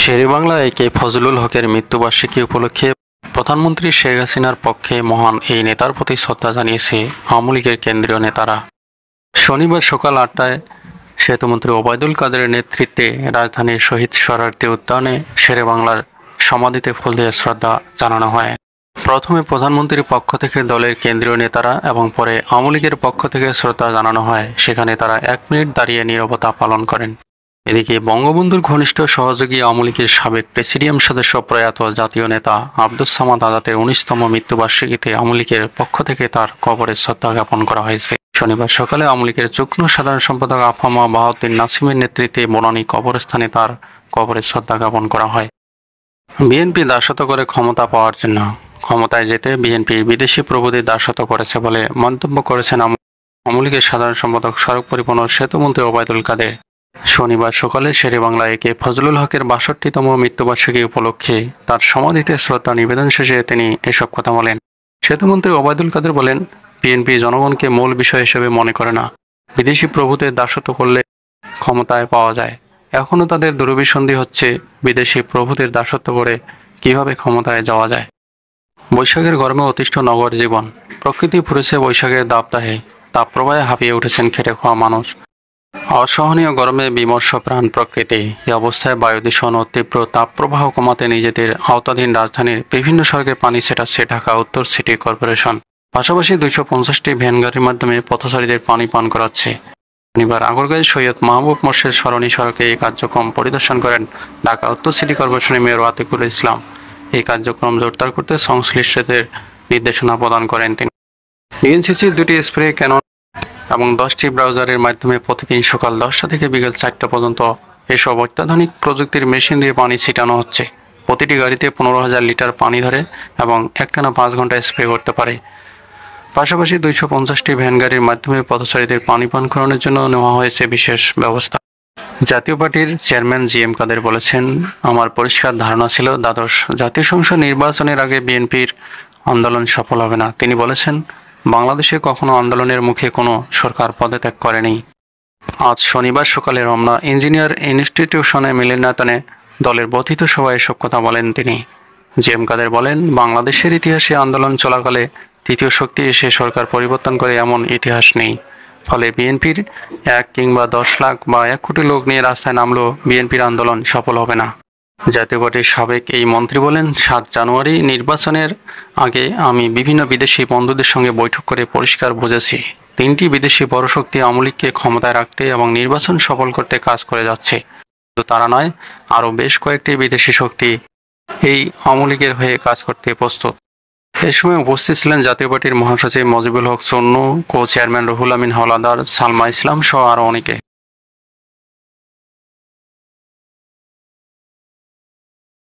শেরেবাংলা একে ফজলুল হকের মৃত্যুবার্ষিকী উপলক্ষে প্রধানমন্ত্রী শেখ হাসিনার পক্ষে মহান এই নেতার প্রতি শ্রদ্ধা জানিয়েছে আওয়ামী লীগের কেন্দ্রীয় নেতারা। শনিবার সকাল ৮টায় সেতুমন্ত্রী ওবায়দুল কাদেরের নেতৃত্বে রাজধানীর শহীদ সোহরাওয়ার্দী উদ্যানে শেরেবাংলার সমাধিতে ফুল দিয়ে শ্রদ্ধা জানানো হয়। প্রথমে প্রধানমন্ত্রীর পক্ষ থেকে দলের কেন্দ্রীয় নেতারা এবং পরে আওয়ামী লীগের পক্ষ থেকে শ্রদ্ধা জানানো হয়। সেখানে তারা ১ মিনিট দাঁড়িয়ে নীরবতা পালন করেন। এদিকে বঙ্গবন্ধুর ঘনিষ্ঠ সহযোগী আওয়ামী লীগের সাবেক প্রেসিডিয়াম সদস্য প্রয়াত জাতীয় নেতা আব্দুস সামাদ আজাদের ১৯তম মৃত্যুবার্ষিকীতে আওয়ামী লীগের পক্ষ থেকে তার কবরে শ্রদ্ধা জ্ঞাপন করা হয়েছে। শনিবার সকালে আওয়ামী লীগের যুগ্ম সাধারণ সম্পাদক আফামা বাহাউদ্দিন নাসিমের নেতৃত্বে বনানী কবরস্থানে তার কবরে শ্রদ্ধা জ্ঞাপন করা হয়। বিএনপি দাসত্ব করে ক্ষমতা পাওয়ার জন্য ক্ষমতায় যেতে বিএনপি বিদেশি প্রভুদের দাসত্ব করেছে বলে মন্তব্য করেছেন আওয়ামী লীগের সাধারণ সম্পাদক সড়ক পরিবহন ও সেতুমন্ত্রী ওবায়দুল কাদের। শনিবার সকালে শেরেবাংলা একে ফজলুল হকের ৬২তম মৃত্যুবার্ষিকী উপলক্ষে তার সমাধিতে শ্রদ্ধা নিবেদন শেষে তিনি এসব কথা বলেন। সেতুমন্ত্রী ওবায়দুল কাদের বলেন, বিএনপি জনগণকে মূল বিষয় হিসেবে মনে করে না। বিদেশি প্রভুদের দাসত্ব করলে ক্ষমতায় পাওয়া যায়। এখনও তাদের দুরভিসন্ধি হচ্ছে বিদেশি প্রভুদের দাসত্ব করে কিভাবে ক্ষমতায় যাওয়া যায়। বৈশাখের গরমে অতিষ্ঠ নগর জীবন, প্রকৃতি পুড়েছে বৈশাখের দাবদাহে, তাপপ্রবাহে হাঁপিয়ে উঠেছেন খেটে খাওয়া মানুষ। অসহনীয় গরমে বিমর্ষ প্রাণ প্রকৃতি। এই অবস্থায় বায়ু দূষণ ও তীব্র তাপপ্রবাহ কমাতে নিজেদের আওতাধীন রাজধানীর বিভিন্ন সড়কে পানি ছেটাচ্ছে ঢাকা উত্তর সিটি কর্পোরেশন। পাশাপাশি ২৫০টি ভ্যান গাড়ির মাধ্যমে পথচারীদের পানি পান করাচ্ছে। শনিবার আগরগাঁও সৈয়দ মাহবুব মোর্শেদ সরণি সড়কে এই কার্যক্রম পরিদর্শন করেন ঢাকা উত্তর সিটি কর্পোরেশনের মেয়র আতিকুল ইসলাম। এই কার্যক্রম জোরদার করতে সংশ্লিষ্টদের নির্দেশনা প্রদান করেন তিনি। ডিএনসিসির ২টি স্প্রে ক্যানন এবং 10টি ব্রাউজারের মাধ্যমে প্রতিদিন সকাল 10টা থেকে বিকেল 4টা পর্যন্ত এসব অত্যাধুনিক প্রযুক্তির মেশিন দিয়ে পানি ছিটানো হচ্ছে। প্রতিটি গাড়িতে ১৫,০০০ লিটার পানি ধরে এবং একটানা 5 ঘন্টা স্প্রে করতে পারে। পাশাপাশি ২৫০টি ভ্যান গাড়ির মাধ্যমে পথচারীদের পানি পান করানোর জন্য নেওয়া হয়েছে বিশেষ ব্যবস্থা। জাতীয় পার্টির চেয়ারম্যান জিএম কাদের বলেছেন, আমার পরিষ্কার ধারণা ছিল দ্বাদশ জাতীয় সংসদ নির্বাচনের আগে বিএনপির আন্দোলন সফল হবে না। তিনি বলেছেন, বাংলাদেশে কখনো আন্দোলনের মুখে কোনো সরকার পদত্যাগ করেনি। আজ শনিবার সকালে রমনা ইঞ্জিনিয়ার ইনস্টিটিউশনে মিলনায়তনে দলের বর্ধিত সভায় এসব কথা বলেন তিনি। জিএম কাদের বলেন, বাংলাদেশের ইতিহাসে আন্দোলন চলাকালে তৃতীয় শক্তি এসে সরকার পরিবর্তন করে এমন ইতিহাস নেই। ফলে বিএনপির 1 কিংবা 10 লাখ বা 1 কোটি লোক নিয়ে রাস্তায় নামলেও বিএনপির আন্দোলন সফল হবে না। জাতীয় পার্টির সাবেক এই মন্ত্রী বলেন, 7 জানুয়ারি নির্বাচনের আগে আমি বিভিন্ন বিদেশি বন্ধুদের সঙ্গে বৈঠক করে পরিষ্কার বুঝেছি 3টি বিদেশি বড় শক্তি আওয়ামী লীগকে ক্ষমতায় রাখতে এবং নির্বাচন সফল করতে কাজ করে যাচ্ছে। শুধু তারা নয়, আরও বেশ কয়েকটি বিদেশি শক্তি এই আওয়ামী লীগের হয়ে কাজ করতে প্রস্তুত। এই সময় উপস্থিত ছিলেন জাতীয় পার্টির মহাসচিব মজিবুল হক চন্নু, কো চেয়ারম্যান রুহুল আমিন হাওলাদার, সালমা ইসলাম সহ আরও অনেকে।